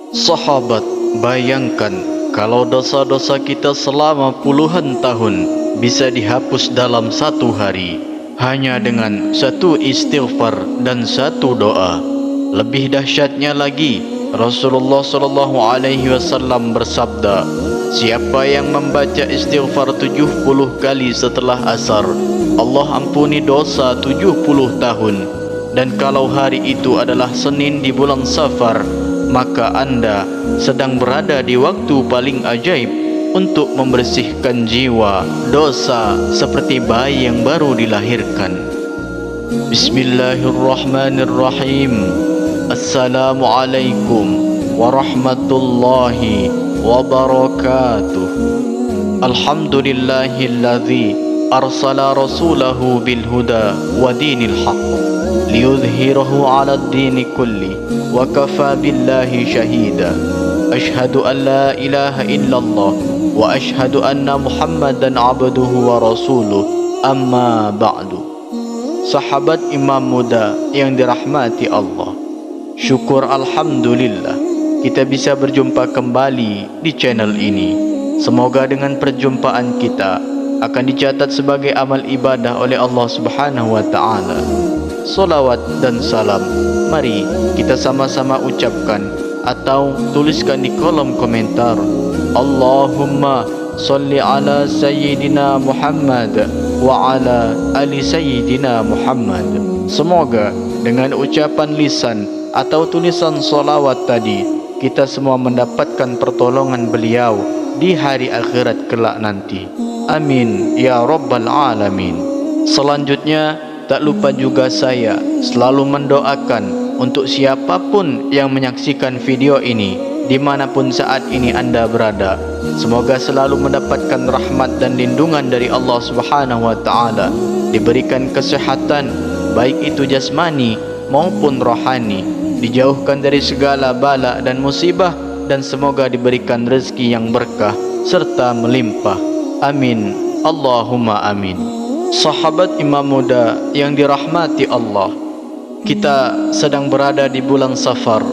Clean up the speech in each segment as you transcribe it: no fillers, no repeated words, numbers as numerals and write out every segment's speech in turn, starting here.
Sahabat, bayangkan kalau dosa-dosa kita selama puluhan tahun bisa dihapus dalam satu hari hanya dengan satu istighfar dan satu doa. Lebih dahsyatnya lagi, Rasulullah SAW bersabda, siapa yang membaca istighfar 70 kali setelah asar, Allah ampuni dosa 70 tahun. Dan kalau hari itu adalah Senin di bulan Safar, maka Anda sedang berada di waktu paling ajaib untuk membersihkan jiwa dosa seperti bayi yang baru dilahirkan. Bismillahirrahmanirrahim. Assalamualaikum warahmatullahi wabarakatuh. Alhamdulillahilladzi arsala rasulahu bilhuda wa dinil haqq liyudhhirahu 'ala ad-dini kulli wa kafa billahi shahida. Ashhadu an la ilaha illallah wa ashhadu anna Muhammadan 'abduhu wa rasuluh. Amma ba'du. Sahabat imam muda yang dirahmati Allah, syukur alhamdulillah kita bisa berjumpa kembali di channel ini. Semoga dengan perjumpaan kita akan dicatat sebagai amal ibadah oleh Allah Subhanahu wa taala. Salawat dan salam mari kita sama-sama ucapkan atau tuliskan di kolom komentar. Allahumma salli ala sayyidina Muhammad wa ala ali sayyidina Muhammad. Semoga dengan ucapan lisan atau tulisan salawat tadi kita semua mendapatkan pertolongan beliau di hari akhirat kelak nanti. Amin ya rabbal alamin. Selanjutnya, tak lupa juga saya selalu mendoakan untuk siapapun yang menyaksikan video ini dimanapun saat ini Anda berada. Semoga selalu mendapatkan rahmat dan lindungan dari Allah Subhanahu wa taala, diberikan kesehatan baik itu jasmani maupun rohani, dijauhkan dari segala bala dan musibah, dan semoga diberikan rezeki yang berkah serta melimpah. Amin Allahumma amin. Sahabat imam muda yang dirahmati Allah, kita sedang berada di bulan Safar.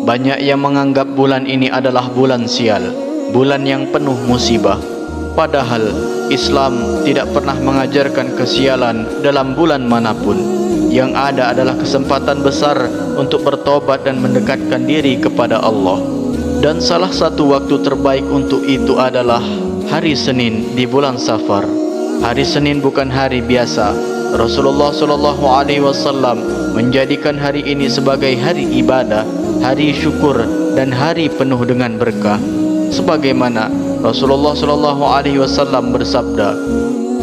Banyak yang menganggap bulan ini adalah bulan sial, bulan yang penuh musibah. Padahal Islam tidak pernah mengajarkan kesialan dalam bulan manapun. Yang ada adalah kesempatan besar untuk bertobat dan mendekatkan diri kepada Allah. Dan salah satu waktu terbaik untuk itu adalah hari Senin di bulan Safar. Hari Senin bukan hari biasa. Rasulullah SAW menjadikan hari ini sebagai hari ibadah, hari syukur, dan hari penuh dengan berkah. Sebagaimana Rasulullah SAW bersabda,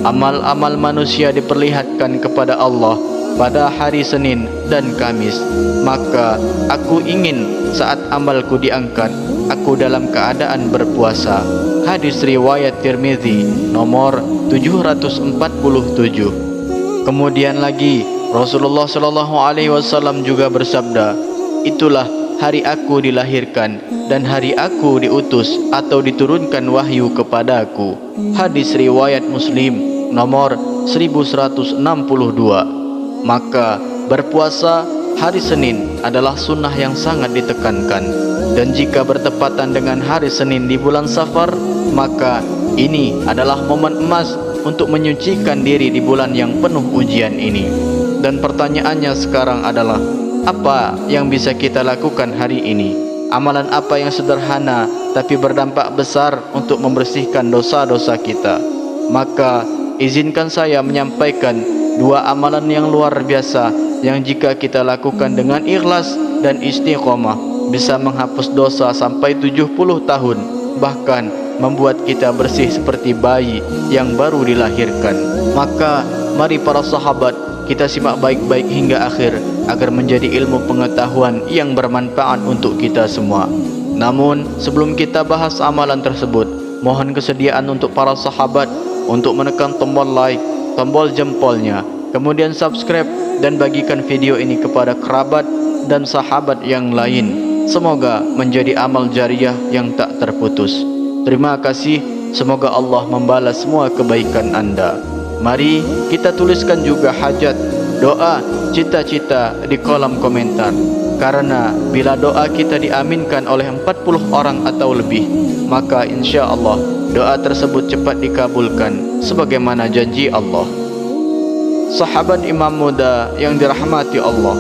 amal-amal manusia diperlihatkan kepada Allah pada hari Senin dan Kamis. Maka aku ingin saat amalku diangkat, aku dalam keadaan berpuasa. Hadis riwayat Tirmizi nomor 747. Kemudian lagi Rasulullah SAW juga bersabda, itulah hari aku dilahirkan dan hari aku diutus atau diturunkan wahyu kepadaku. Hadis riwayat Muslim nomor 1162. Maka berpuasa hari Senin adalah sunnah yang sangat ditekankan. Dan jika bertepatan dengan hari Senin di bulan Safar, maka ini adalah momen emas untuk menyucikan diri di bulan yang penuh ujian ini. Dan pertanyaannya sekarang adalah, apa yang bisa kita lakukan hari ini? Amalan apa yang sederhana tapi berdampak besar untuk membersihkan dosa-dosa kita? Maka izinkan saya menyampaikan dua amalan yang luar biasa yang jika kita lakukan dengan ikhlas dan istiqomah bisa menghapus dosa sampai 70 tahun, bahkan membuat kita bersih seperti bayi yang baru dilahirkan. Maka mari para sahabat kita simak baik-baik hingga akhir agar menjadi ilmu pengetahuan yang bermanfaat untuk kita semua. Namun sebelum kita bahas amalan tersebut, mohon kesediaan untuk para sahabat untuk menekan tombol like, tombol jempolnya, kemudian subscribe dan bagikan video ini kepada kerabat dan sahabat yang lain. Semoga menjadi amal jariah yang tak terputus. Terima kasih. Semoga Allah membalas semua kebaikan Anda. Mari kita tuliskan juga hajat, doa, cita-cita di kolom komentar. Karena bila doa kita diaminkan oleh 40 orang atau lebih, maka insya Allah doa tersebut cepat dikabulkan sebagaimana janji Allah. Sahabat imam muda yang dirahmati Allah,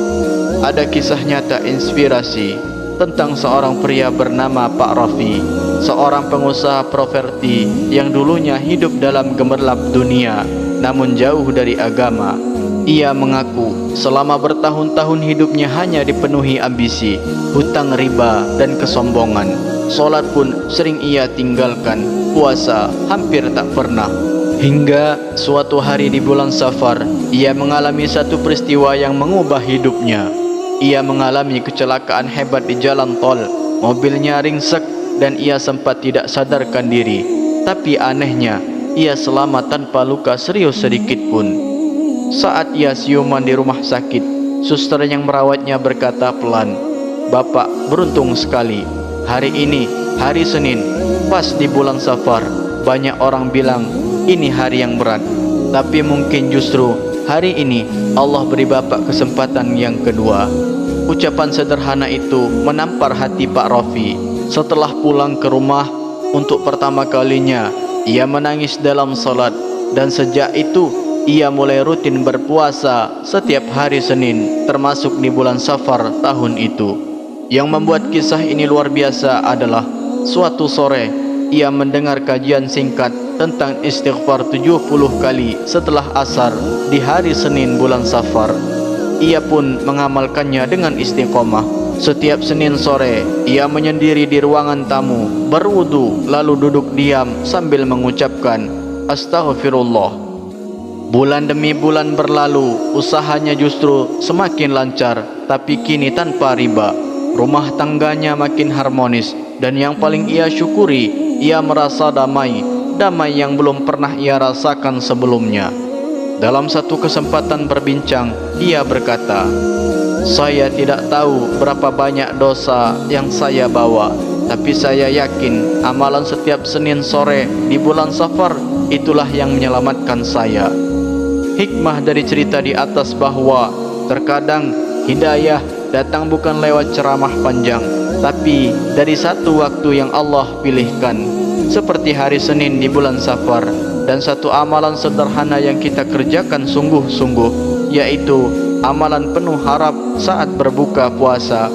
ada kisah nyata inspirasi tentang seorang pria bernama Pak Rafi, seorang pengusaha properti yang dulunya hidup dalam gemerlap dunia namun jauh dari agama. Ia mengaku selama bertahun-tahun hidupnya hanya dipenuhi ambisi, hutang riba dan kesombongan. Solat pun sering ia tinggalkan, puasa hampir tak pernah. Hingga suatu hari di bulan Safar, ia mengalami satu peristiwa yang mengubah hidupnya. Ia mengalami kecelakaan hebat di jalan tol. Mobilnya ringsek dan ia sempat tidak sadarkan diri. Tapi anehnya, ia selamat tanpa luka serius sedikit pun. Saat ia siuman di rumah sakit, suster yang merawatnya berkata pelan, "Bapak beruntung sekali. Hari ini, hari Senin, pas di bulan Safar. Banyak orang bilang ini hari yang berat. Tapi mungkin justru hari ini Allah beri Bapak kesempatan yang kedua." Ucapan sederhana itu menampar hati Pak Rafi. Setelah pulang ke rumah untuk pertama kalinya, ia menangis dalam salat. Dan sejak itu ia mulai rutin berpuasa setiap hari Senin, termasuk di bulan Safar tahun itu. Yang membuat kisah ini luar biasa adalah suatu sore ia mendengar kajian singkat tentang istighfar 70 kali setelah asar di hari Senin bulan Safar. Ia pun mengamalkannya dengan istiqomah. Setiap Senin sore ia menyendiri di ruangan tamu, berwudu lalu duduk diam sambil mengucapkan astaghfirullah. Bulan demi bulan berlalu, usahanya justru semakin lancar, tapi kini tanpa riba. Rumah tangganya makin harmonis, dan yang paling ia syukuri, ia merasa damai yang belum pernah ia rasakan sebelumnya. Dalam satu kesempatan berbincang, ia berkata, "Saya tidak tahu berapa banyak dosa yang saya bawa, tapi saya yakin amalan setiap Senin sore di bulan Safar itulah yang menyelamatkan saya." Hikmah dari cerita di atas bahwa terkadang hidayah datang bukan lewat ceramah panjang, tapi dari satu waktu yang Allah pilihkan, seperti hari Senin di bulan Safar, dan satu amalan sederhana yang kita kerjakan sungguh-sungguh, yaitu amalan penuh harap saat berbuka puasa.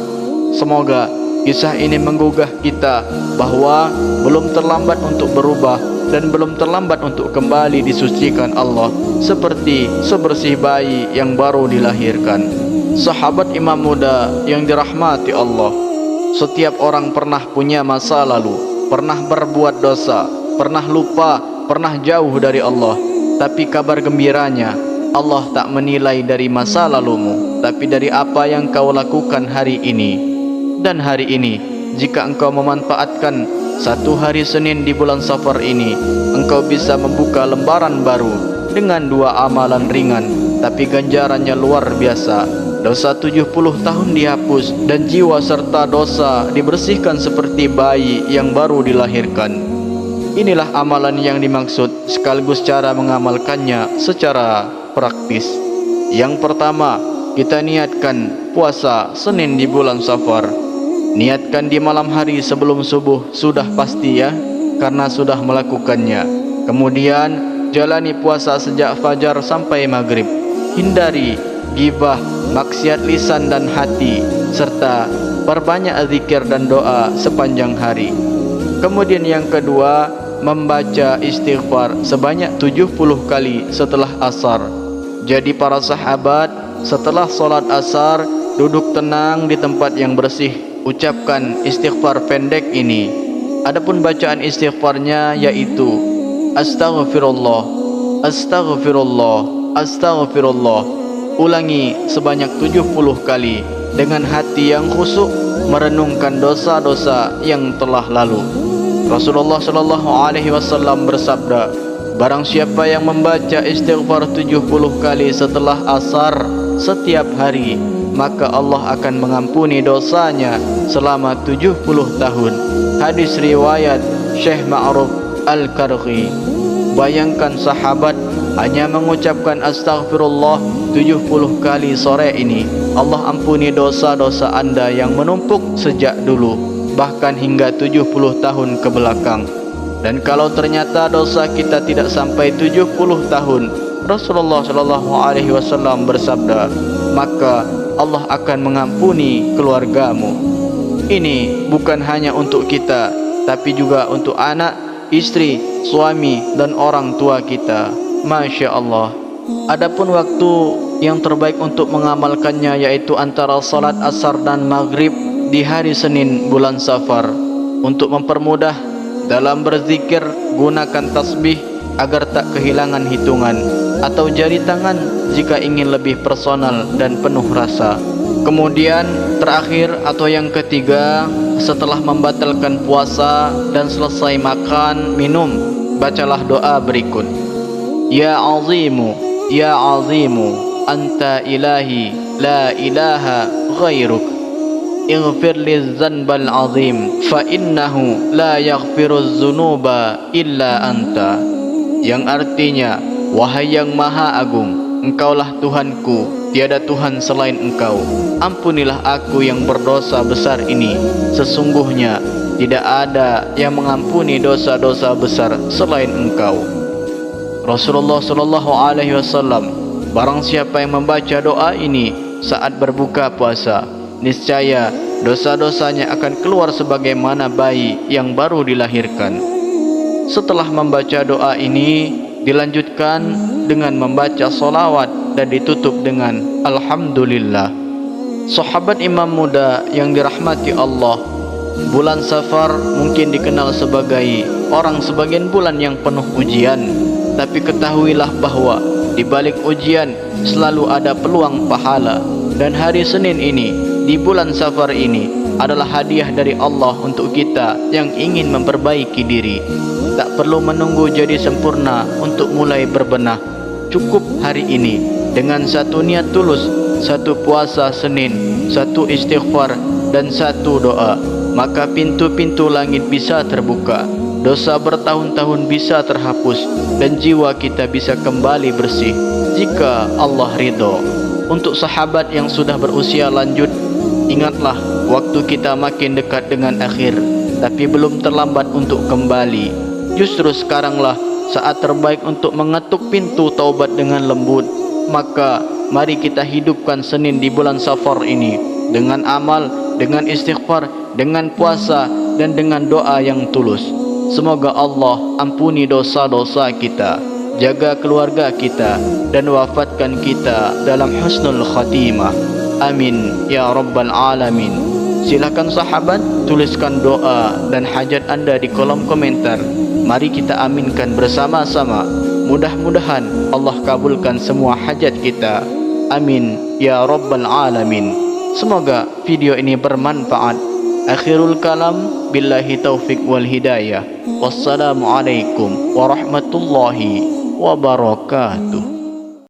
Semoga kisah ini menggugah kita bahwa belum terlambat untuk berubah dan belum terlambat untuk kembali disucikan Allah, seperti sebersih bayi yang baru dilahirkan. Sahabat imam muda yang dirahmati Allah, setiap orang pernah punya masa lalu, pernah berbuat dosa, pernah lupa, pernah jauh dari Allah. Tapi kabar gembiranya, Allah tak menilai dari masa lalumu, tapi dari apa yang kau lakukan hari ini. Dan hari ini, jika engkau memanfaatkan satu hari Senin di bulan Safar ini, engkau bisa membuka lembaran baru dengan dua amalan ringan, tapi ganjarannya luar biasa. Dosa 70 tahun dihapus dan jiwa serta dosa dibersihkan seperti bayi yang baru dilahirkan. Inilah amalan yang dimaksud sekaligus cara mengamalkannya secara praktis. Yang pertama, kita niatkan puasa Senin di bulan Safar. Niatkan di malam hari sebelum subuh sudah pasti ya, karena sudah melakukannya. Kemudian jalani puasa sejak fajar sampai maghrib. Hindari ghibah, maksiat lisan dan hati, serta perbanyak zikir dan doa sepanjang hari. Kemudian yang kedua, membaca istighfar sebanyak 70 kali setelah asar. Jadi para sahabat setelah solat asar duduk tenang di tempat yang bersih, ucapkan istighfar pendek ini. Adapun bacaan istighfarnya yaitu astaghfirullah, astaghfirullah, astaghfirullah. Ulangi sebanyak 70 kali dengan hati yang khusyuk, merenungkan dosa-dosa yang telah lalu. Rasulullah sallallahu alaihi wasallam bersabda, barang siapa yang membaca istighfar 70 kali setelah asar setiap hari, maka Allah akan mengampuni dosanya selama 70 tahun. Hadis riwayat Syekh Ma'ruf Al-Karghi. Bayangkan sahabat hanya mengucapkan astaghfirullah 70 kali sore ini, Allah ampuni dosa-dosa anda yang menumpuk sejak dulu, bahkan hingga 70 tahun ke belakang. Dan kalau ternyata dosa kita tidak sampai 70 tahun, Rasulullah SAW bersabda, maka Allah akan mengampuni keluargamu. Ini bukan hanya untuk kita, tapi juga untuk anak, istri, suami, dan orang tua kita. Masya Allah. Adapun waktu yang terbaik untuk mengamalkannya yaitu antara salat asar dan maghrib di hari Senin bulan Safar. Untuk mempermudah dalam berzikir, gunakan tasbih agar tak kehilangan hitungan, atau jari tangan jika ingin lebih personal dan penuh rasa. Kemudian terakhir atau yang ketiga, setelah membatalkan puasa dan selesai makan minum, bacalah doa berikut. Ya Azimu, Ya Azimu, Anta ilahi, la ilaha ghairuk, ighfir li dzanbal azim, fa innahu la yaghfiruz dzunuba illa anta. Yang artinya, wahai yang maha agung, engkaulah Tuhanku, tiada Tuhan selain engkau. Ampunilah aku yang berdosa besar ini, sesungguhnya tidak ada yang mengampuni dosa-dosa besar selain engkau. Rasulullah SAW, barang siapa yang membaca doa ini saat berbuka puasa, niscaya dosa-dosanya akan keluar sebagaimana bayi yang baru dilahirkan. Setelah membaca doa ini, dilanjutkan dengan membaca solawat dan ditutup dengan Alhamdulillah. Sahabat imam muda yang dirahmati Allah, bulan Safar mungkin dikenal sebagai sebagian bulan yang penuh ujian. Tapi ketahuilah bahwa di balik ujian selalu ada peluang pahala. Dan hari Senin ini, di bulan Safar ini, adalah hadiah dari Allah untuk kita yang ingin memperbaiki diri. Tak perlu menunggu jadi sempurna untuk mulai berbenah. Cukup hari ini dengan satu niat tulus, satu puasa Senin, satu istighfar, dan satu doa, maka pintu-pintu langit bisa terbuka, dosa bertahun-tahun bisa terhapus, dan jiwa kita bisa kembali bersih jika Allah ridho. Untuk sahabat yang sudah berusia lanjut, ingatlah waktu kita makin dekat dengan akhir, tapi belum terlambat untuk kembali. Justru sekaranglah saat terbaik untuk mengetuk pintu taubat dengan lembut. Maka mari kita hidupkan Senin di bulan Safar ini dengan amal, dengan istighfar, dengan puasa, dan dengan doa yang tulus. Semoga Allah ampuni dosa-dosa kita, jaga keluarga kita, dan wafatkan kita dalam husnul khatimah. Amin ya rabbal alamin. Silakan sahabat, tuliskan doa dan hajat anda di kolom komentar. Mari kita aminkan bersama-sama. Mudah-mudahan Allah kabulkan semua hajat kita. Amin ya rabbal alamin. Semoga video ini bermanfaat. Akhirul kalam, billahi taufiq wal hidayah. Wassalamualaikum warahmatullahi wabarakatuh.